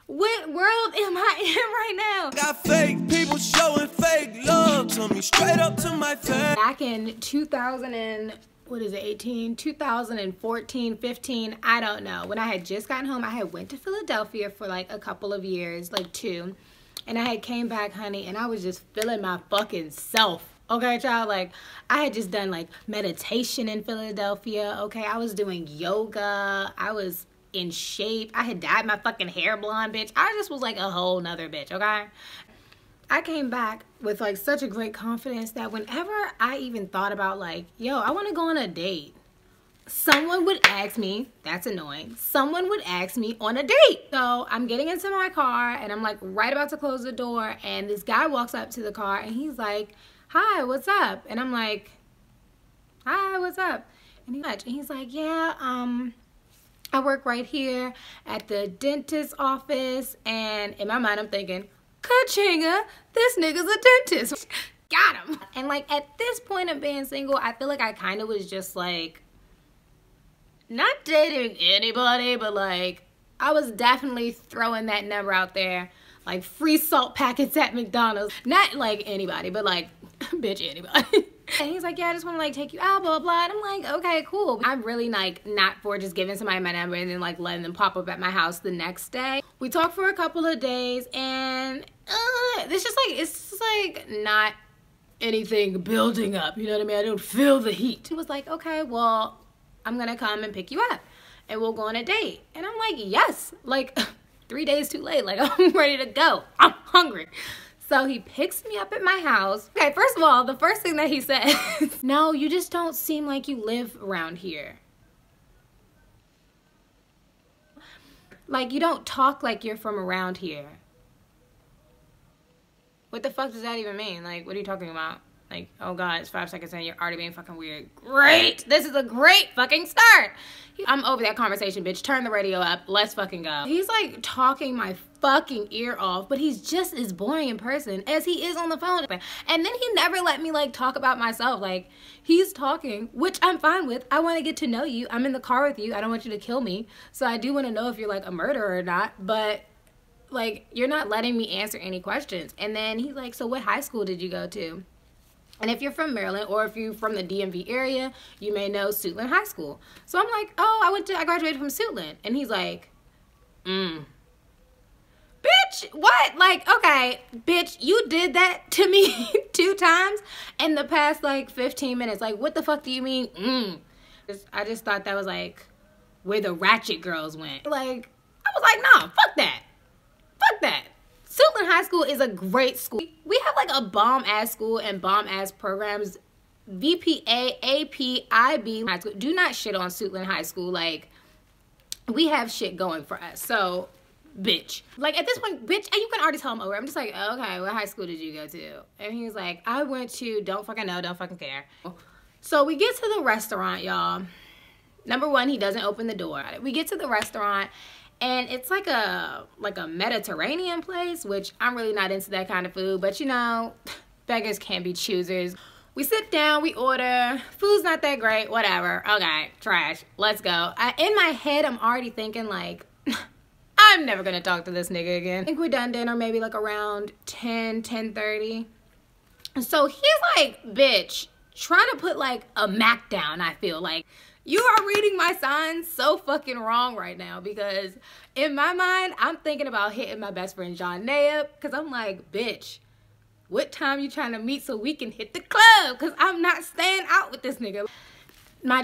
What world am I in right now? Got fake people showing fake love to me straight up to my face. Back in 2014, 15, I don't know. When I had just gotten home, I had went to Philadelphia for like a couple of years, like 2. And I had came back, honey, and I was just feeling my fucking self. Okay, child, like, I had just done, like, meditation in Philadelphia, okay? I was doing yoga. I was in shape. I had dyed my fucking hair blonde, bitch. I just was, like, a whole nother bitch, okay? I came back with, like, such a great confidence that whenever I even thought about, like, yo, I want to go on a date, someone would ask me, that's annoying, someone would ask me on a date. So I'm getting into my car, and I'm, like, right about to close the door, and this guy walks up to the car, and he's like, hi, what's up? And I'm like, hi, what's up? And he's like, yeah, I work right here at the dentist's office. And in my mind, I'm thinking, ka-chinga, this nigga's a dentist. Got him. And like at this point of being single, I feel like I kind of was just like, not dating anybody, but like I was definitely throwing that number out there. Like free salt packets at McDonald's. Not like anybody, but like, bitch, anybody. And he's like, yeah, I just want to like take you out, blah, blah. And I'm like, okay, cool. I'm really like not for just giving somebody my number and then like letting them pop up at my house the next day. We talked for a couple of days and it's just like not anything building up. You know what I mean? I don't feel the heat. He was like, okay, well, I'm going to come and pick you up and we'll go on a date. And I'm like, yes, like 3 days too late. Like I'm ready to go. I'm hungry. So he picks me up at my house. Okay, first of all, the first thing that he says, no, you just don't seem like you live around here. Like, you don't talk like you're from around here. What the fuck does that even mean? Like, what are you talking about? Like, oh God, it's 5 seconds in, you're already being fucking weird. Great! This is a great fucking start! I'm over that conversation, bitch. Turn the radio up. Let's fucking go. He's like talking my fucking ear off, but he's just as boring in person as he is on the phone. And then he never let me like talk about myself. Like, he's talking, which I'm fine with. I want to get to know you. I'm in the car with you. I don't want you to kill me. So I do want to know if you're like a murderer or not, but like, you're not letting me answer any questions. And then he's like, so what high school did you go to? And if you're from Maryland or if you're from the DMV area, you may know Suitland High School. So I'm like, oh, I graduated from Suitland. And he's like, bitch, what? Like, okay, bitch, you did that to me 2 times in the past like 15 minutes. Like, what the fuck do you mean? I just thought that was like where the ratchet girls went. Like, I was like, nah, fuck that. Fuck that. Suitland High School is a great school. We have like a bomb-ass school and bomb-ass programs. VPA, AP, IB. High school. Do not shit on Suitland High School. Like, we have shit going for us. So, bitch. Like, at this point, bitch, you can already tell I'm over. I'm just like, okay, what high school did you go to? And he was like, I went to, don't fucking know, don't fucking care. So, we get to the restaurant, y'all. Number one, he doesn't open the door. We get to the restaurant. And it's like a Mediterranean place, which I'm really not into that kind of food. But, you know, beggars can't be choosers. We sit down, we order. Food's not that great, whatever. Okay, trash. Let's go. In my head, I'm already thinking, like, I'm never going to talk to this nigga again. I think we're done dinner maybe, like, around 10:30. So he's like, bitch, trying to put, like, a Mac down, I feel like. You are reading my signs so fucking wrong right now because in my mind, I'm thinking about hitting my best friend John up because I'm like, bitch, what time you trying to meet so we can hit the club? Because I'm not staying out with this nigga.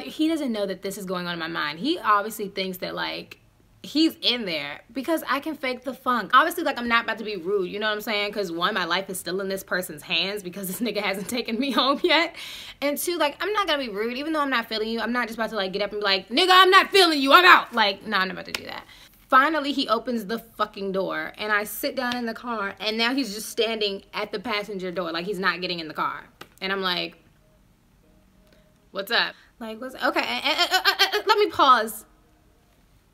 He doesn't know that this is going on in my mind. He obviously thinks that, like, he's in there because I can fake the funk. Obviously, like, I'm not about to be rude, you know what I'm saying? Because one, my life is still in this person's hands because this nigga hasn't taken me home yet. And two, like, I'm not gonna be rude. Even though I'm not feeling you, I'm not just about to, like, get up and be like, nigga, I'm not feeling you, I'm out. Like, no, I'm not about to do that. Finally, he opens the fucking door and I sit down in the car and now he's just standing at the passenger door. Like, he's not getting in the car. And I'm like, what's up? Like, what's, okay, let me pause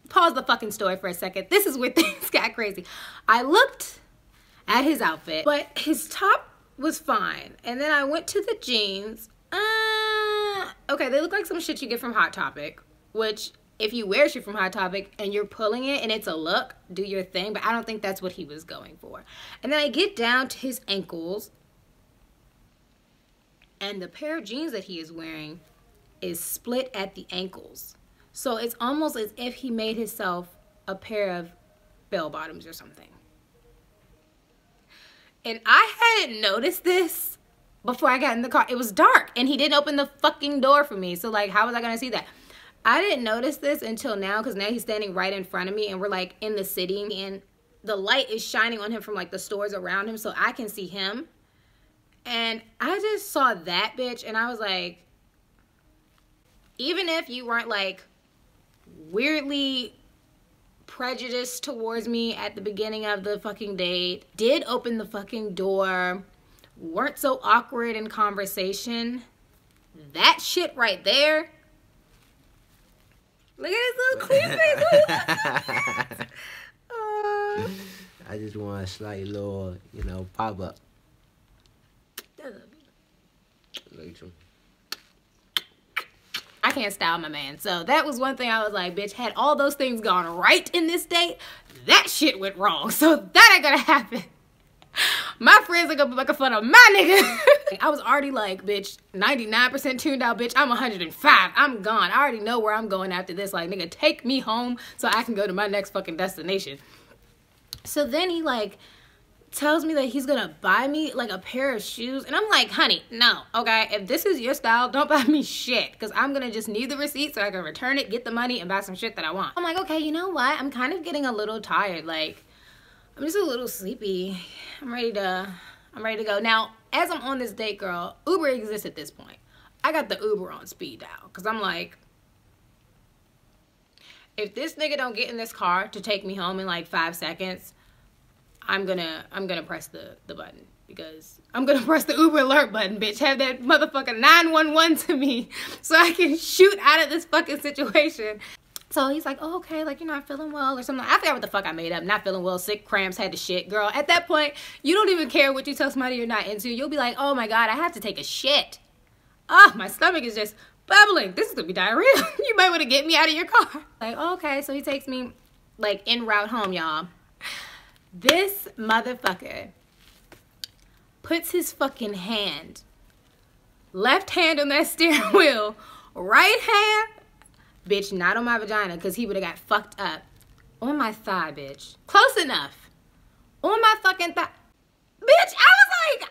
the fucking story for a second. This is where things got crazy. I looked at his outfit, but his top was fine. And then I went to the jeans. Okay, they look like some shit you get from Hot Topic, which if you wear shit from Hot Topic and you're pulling it and it's a look, do your thing. But I don't think that's what he was going for. And then I get down to his ankles, and the pair of jeans that he is wearing is split at the ankles. So it's almost as if he made himself a pair of bell bottoms or something. And I hadn't noticed this before I got in the car. It was dark and he didn't open the fucking door for me. So like, how was I gonna see that? I didn't notice this until now, because now he's standing right in front of me and we're like in the city and the light is shining on him from like the stores around him so I can see him. And I just saw that bitch and I was like, even if you weren't like weirdly prejudiced towards me at the beginning of the fucking date, did open the fucking door, weren't so awkward in conversation, that shit right there. Look at his little clean face. I just want a slight little, you know, pop up. I can't style my man. So that was one thing I was like, bitch, had all those things gone right in this date, that shit went wrong. So that ain't gonna happen. My friends are gonna be making fun of my nigga. I was already like, bitch, 99% tuned out, bitch. I'm 105. I'm gone. I already know where I'm going after this. Like, nigga, take me home so I can go to my next fucking destination. So then he like tells me that he's gonna buy me like a pair of shoes. And I'm like, honey, no, okay? If this is your style, don't buy me shit. Because I'm gonna just need the receipt so I can return it, get the money, and buy some shit that I want. I'm like, okay, you know what? I'm kind of getting a little tired. Like, I'm just a little sleepy. I'm ready to go. Now, as I'm on this date, girl, Uber exists at this point. I got the Uber on speed dial. Because I'm like, if this nigga don't get in this car to take me home in like 5 seconds, I'm gonna press the button. Because I'm gonna press the Uber alert button, bitch. Have that motherfucking 911 to me so I can shoot out of this fucking situation. So he's like, oh, okay, like you're not feeling well or something. I forgot what the fuck I made up. Not feeling well, sick, cramps, had to shit. Girl, at that point, you don't even care what you tell somebody you're not into. You'll be like, oh my God, I have to take a shit. Oh, my stomach is just bubbling. This is gonna be diarrhea. You might want to get me out of your car. Like, oh, okay, so he takes me like en route home, y'all. This motherfucker puts his fucking hand, left hand on that steering wheel, right hand, bitch, not on my vagina, because he would have got fucked up. On my thigh, bitch. Close enough. On my fucking thigh. Bitch, I was like,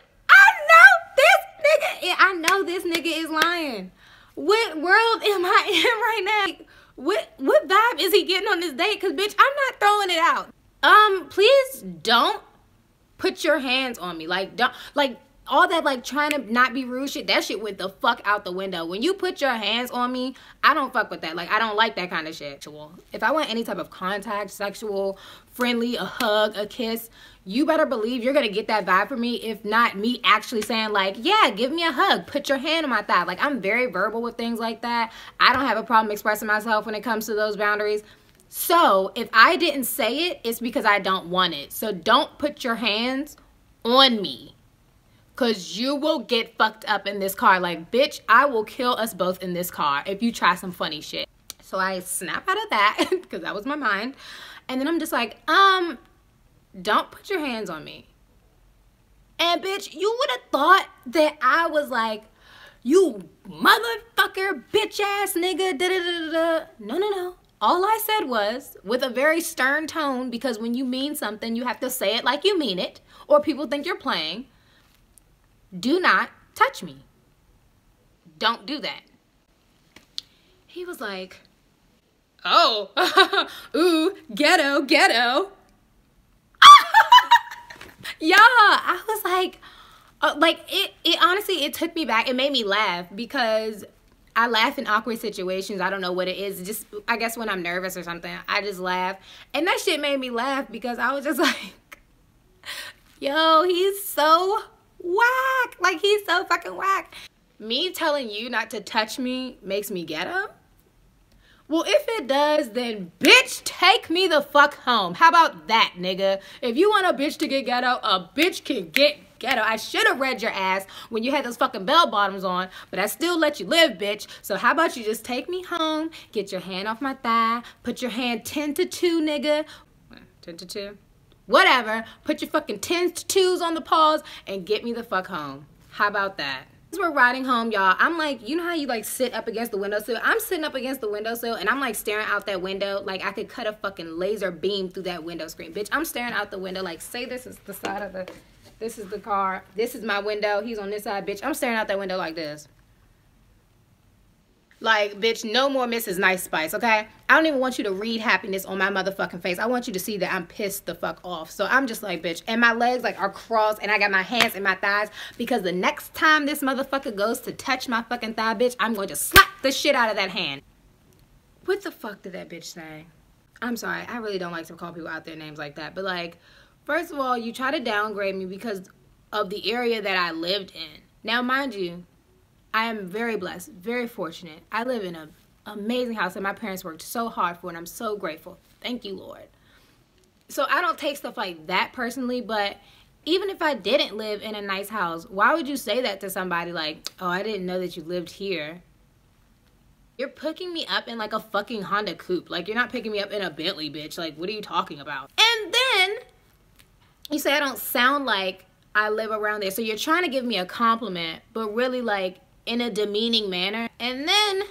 I know this nigga is lying. What world am I in right now? What vibe is he getting on this date? Because, bitch, I'm not throwing it out. Please don't put your hands on me. Like, don't, like, all that, like, trying to not be rude shit, that shit went the fuck out the window. When you put your hands on me, I don't fuck with that. Like, I don't like that kind of shit. If I want any type of contact, sexual, friendly, a hug, a kiss, you better believe you're gonna get that vibe from me. If not me actually saying, like, yeah, give me a hug, put your hand on my thigh. Like, I'm very verbal with things like that. I don't have a problem expressing myself when it comes to those boundaries. So, if I didn't say it, it's because I don't want it. So, don't put your hands on me. Because you will get fucked up in this car. Like, bitch, I will kill us both in this car if you try some funny shit. So I snap out of that because that was my mind. And then I'm just like, don't put your hands on me. And bitch, you would have thought that I was like, you motherfucker, bitch ass nigga, da da da da. No, no, no. All I said was, with a very stern tone, because when you mean something, you have to say it like you mean it, or people think you're playing. Do not touch me. Don't do that. He was like, oh, ooh, ghetto, ghetto. Yeah, I was like, it honestly, it took me back. It made me laugh because I laugh in awkward situations. I don't know what it is. Just, I guess when I'm nervous or something, I just laugh. And that shit made me laugh because I was just like, yo, he's so whack. Like, he's so fucking whack. Me telling you not to touch me makes me ghetto? Well, if it does, then bitch, take me the fuck home. How about that, nigga? If you want a bitch to get ghetto, a bitch can get Ghetto. I should have read your ass when you had those fucking bell bottoms on, but I still let you live, bitch. So how about you just take me home, get your hand off my thigh, put your hand 10 to 2, nigga. 10 to 2? Whatever. Put your fucking 10s to 2s on the paws and get me the fuck home. How about that? As we're riding home, y'all, I'm like, you know how you like sit up against the windowsill? I'm sitting up against the windowsill and I'm like staring out that window like I could cut a fucking laser beam through that window screen. Bitch, I'm staring out the window like, say this is the side of the, this is the car, this is my window, he's on this side, bitch. I'm staring out that window like this. Like, bitch, no more Mrs. Nice Spice, okay? I don't even want you to read happiness on my motherfucking face. I want you to see that I'm pissed the fuck off. So I'm just like, bitch, and my legs like are crossed and I got my hands in my thighs because the next time this motherfucker goes to touch my fucking thigh, bitch, I'm going to slap the shit out of that hand. What the fuck did that bitch say? I'm sorry, I really don't like to call people out their names like that. But like, first of all, you try to downgrade me because of the area that I lived in. Now, mind you, I am very blessed, very fortunate. I live in an amazing house that my parents worked so hard for, and I'm so grateful. Thank you, Lord. So I don't take stuff like that personally, but even if I didn't live in a nice house, why would you say that to somebody like, oh, I didn't know that you lived here? You're picking me up in like a fucking Honda Coupe. Like, you're not picking me up in a Bentley, bitch. Like, what are you talking about? And then you say I don't sound like I live around there. So you're trying to give me a compliment, but really like in a demeaning manner. And then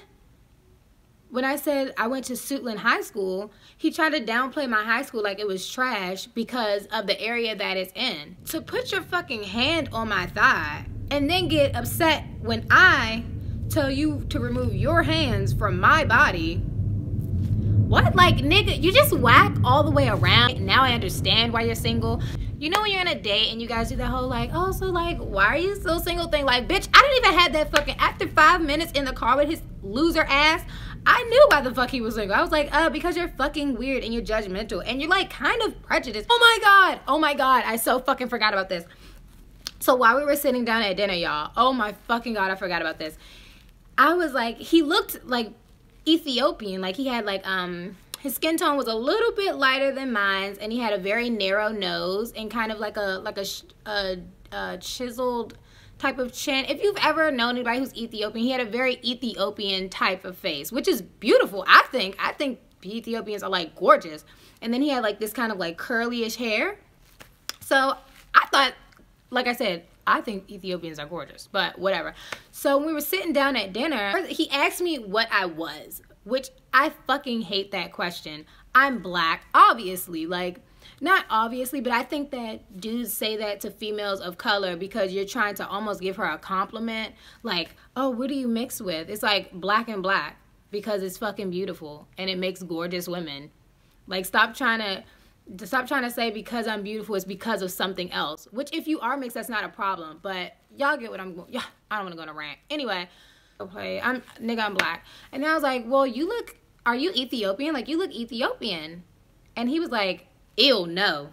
when I said I went to Suitland High School, he tried to downplay my high school like it was trash because of the area that it's in. To put your fucking hand on my thigh and then get upset when I tell you to remove your hands from my body. What? Like, nigga, you just whack all the way around. Now I understand why you're single. You know when you're on a date and you guys do that whole like, oh, so like, why are you so single thing? Like, bitch, I didn't even have that fucking, after 5 minutes in the car with his loser ass, I knew why the fuck he was single. I was like, because you're fucking weird and you're judgmental and you're like kind of prejudiced. Oh my God, I so fucking forgot about this. So while we were sitting down at dinner, y'all, oh my fucking God, I forgot about this. I was like, he looked like Ethiopian, like he had like, his skin tone was a little bit lighter than mine, and he had a very narrow nose and kind of like a chiseled type of chin. If you've ever known anybody who's Ethiopian, he had a very Ethiopian type of face, which is beautiful. I think Ethiopians are like gorgeous. And then he had like this kind of like curly-ish hair. So I thought, like I said, I think Ethiopians are gorgeous, but whatever. So when we were sitting down at dinner, he asked me what I was, which I fucking hate that question. I'm black, obviously. Like, not obviously, but I think that dudes say that to females of color because you're trying to almost give her a compliment. Like, oh, what do you mix with? It's like black and black because it's fucking beautiful and it makes gorgeous women. Like, stop trying to say because I'm beautiful it's because of something else. Which if you are mixed, that's not a problem. But y'all get what I'm going. Yeah, I don't want to go on a rant. Anyway, okay, I'm black. And I was like, well, are you Ethiopian? Like, you look Ethiopian. And he was like, ew, no.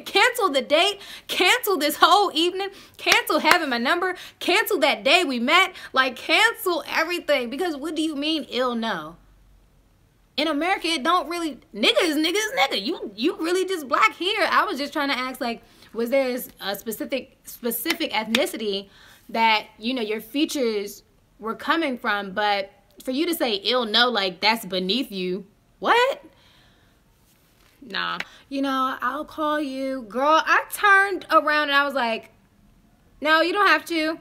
Cancel the date, cancel this whole evening, cancel having my number, cancel that day we met, like cancel everything. Because what do you mean, ill, no? In America, it don't really, nigga is nigga. You really just black here. I was just trying to ask, like, was there a specific ethnicity that, you know, your features were coming from, but for you to say ill, no, like, that's beneath you. What? Nah. You know, I'll call you. Girl, I turned around and I was like, no, you don't have to.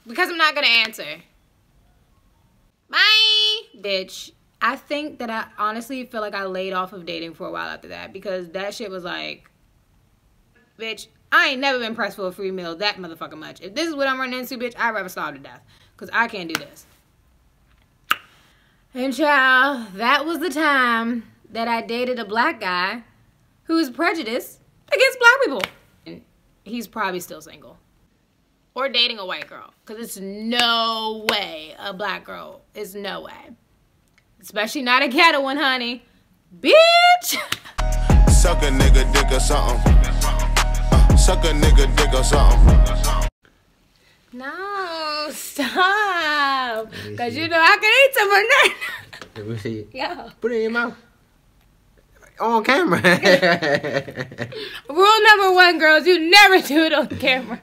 Because I'm not going to answer. Bye. Bitch, I think that I honestly feel like I laid off of dating for a while after that. Because that shit was like, bitch, I ain't never been pressed for a free meal that motherfucking much. If this is what I'm running into, bitch, I'd rather starve to death. Because I can't do this. And child, that was the time that I dated a black guy who was prejudiced against black people. And he's probably still single. Or dating a white girl. Because it's no way a black girl. It's no way. Especially not a ghetto one, honey. Bitch! Suck a nigga dick or something. Suck a nigga dick or something. No, stop. Because you know I can eat some of that. Let me see. Yeah. Put it in your mouth. on camera. Rule number 1, girls, you never do it on camera.